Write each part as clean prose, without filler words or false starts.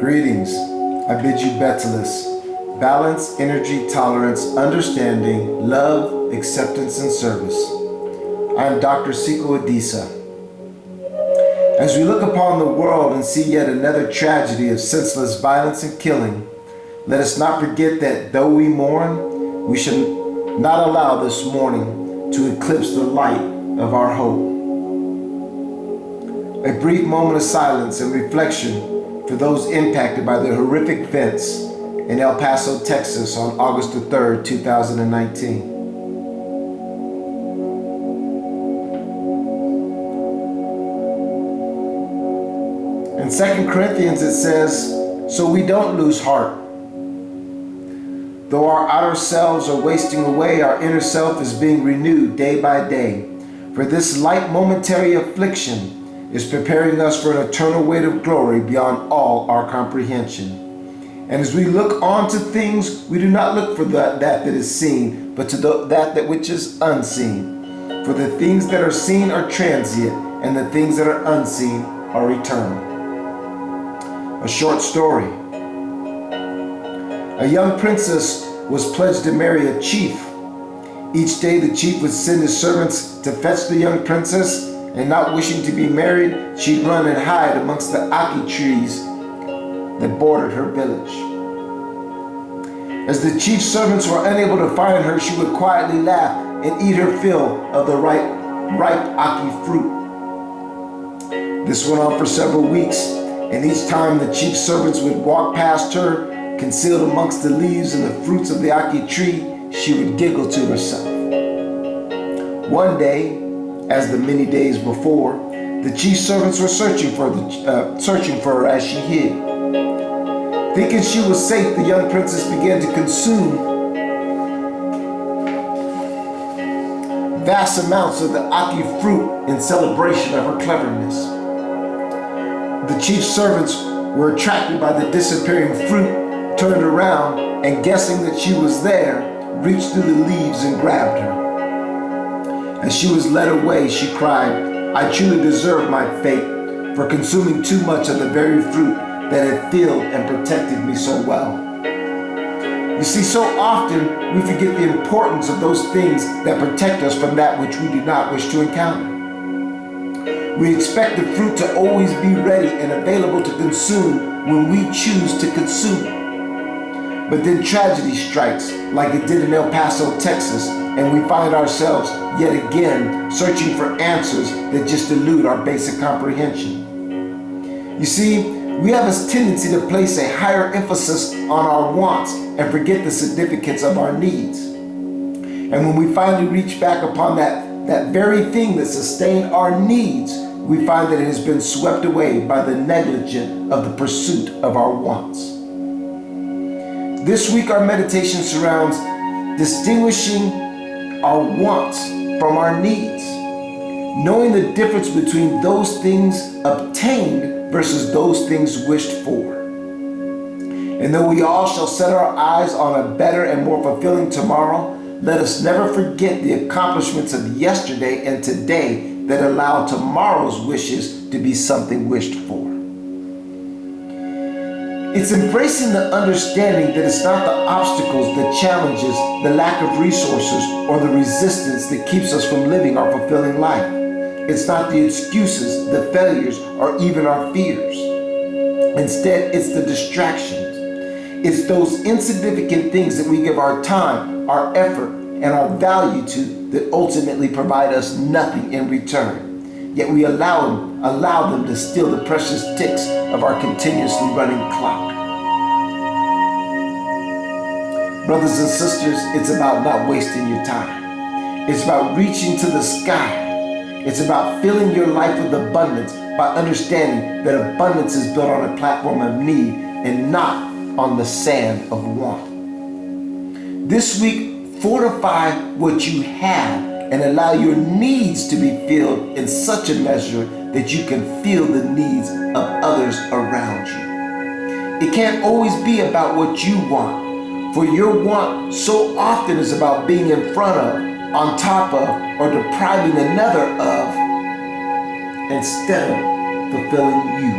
Greetings. I bid you Betulas. Balance, energy, tolerance, understanding, love, acceptance, and service. I am Dr. Sekou Adisa. As we look upon the world and see yet another tragedy of senseless violence and killing, let us not forget that though we mourn, we should not allow this mourning to eclipse the light of our hope. A brief moment of silence and reflection for those impacted by the horrific events in El Paso, Texas on August the 3rd, 2019. In 2 Corinthians it says, "So we don't lose heart. Though our outer selves are wasting away, our inner self is being renewed day by day. For this light momentary affliction is preparing us for an eternal weight of glory beyond all our comprehension. And as we look on to things, we do not look for that is seen, but to that which is unseen. For the things that are seen are transient, and the things that are unseen are eternal." A short story. A young princess was pledged to marry a chief. Each day the chief would send his servants to fetch the young princess, and not wishing to be married, she'd run and hide amongst the ackee trees that bordered her village. As the chief's servants were unable to find her, she would quietly laugh and eat her fill of the ripe ackee fruit. This went on for several weeks, and each time the chief's servants would walk past her, concealed amongst the leaves and the fruits of the ackee tree, she would giggle to herself. One day, as the many days before, the chief's servants were searching for her as she hid. Thinking she was safe, the young princess began to consume vast amounts of the ackee fruit in celebration of her cleverness. The chief's servants were attracted by the disappearing fruit, turned around, and guessing that she was there, reached through the leaves and grabbed her. As she was led away, she cried, "I truly deserve my fate for consuming too much of the very fruit that had filled and protected me so well." You see, so often we forget the importance of those things that protect us from that which we do not wish to encounter. We expect the fruit to always be ready and available to consume when we choose to consume it. But then tragedy strikes, like it did in El Paso, Texas, and we find ourselves yet again searching for answers that just elude our basic comprehension. You see, we have a tendency to place a higher emphasis on our wants and forget the significance of our needs. And when we finally reach back upon that very thing that sustained our needs, we find that it has been swept away by the negligence of the pursuit of our wants. This week our meditation surrounds distinguishing our wants from our needs, knowing the difference between those things obtained versus those things wished for. And though we all shall set our eyes on a better and more fulfilling tomorrow, let us never forget the accomplishments of yesterday and today that allow tomorrow's wishes to be something wished for. It's embracing the understanding that it's not the obstacles, the challenges, the lack of resources, or the resistance that keeps us from living our fulfilling life. It's not the excuses, the failures, or even our fears. Instead, it's the distractions. It's those insignificant things that we give our time, our effort, and our value to that ultimately provide us nothing in return. Yet we allow them to steal the precious ticks of our continuously running clock. Brothers and sisters, it's about not wasting your time. It's about reaching to the sky. It's about filling your life with abundance by understanding that abundance is built on a platform of need and not on the sand of want. This week, fortify what you have and allow your needs to be filled in such a measure that you can feel the needs of others around you. It can't always be about what you want, for your want so often is about being in front of, on top of, or depriving another of, instead of fulfilling you.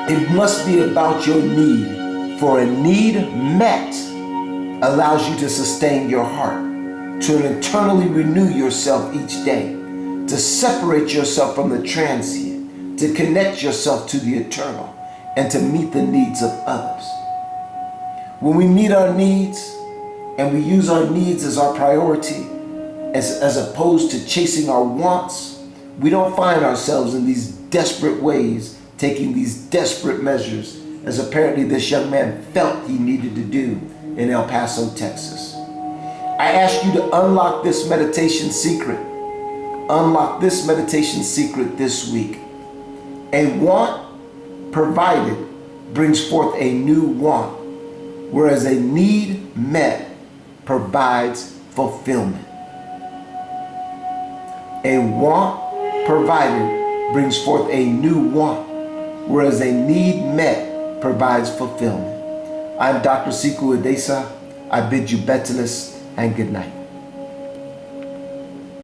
It must be about your need, for a need met allows you to sustain your heart, to internally renew yourself each day, to separate yourself from the transient, to connect yourself to the eternal, and to meet the needs of others. When we meet our needs and we use our needs as our priority, as opposed to chasing our wants, we don't find ourselves in these desperate ways, taking these desperate measures, as apparently this young man felt he needed to do in El Paso, Texas. I ask you to unlock this meditation secret. Unlock this meditation secret this week. A want provided brings forth a new want, whereas a need met provides fulfillment. A want provided brings forth a new want, whereas a need met provides fulfillment. I'm Dr. Sekou Adisa. I bid you Betulas and good night.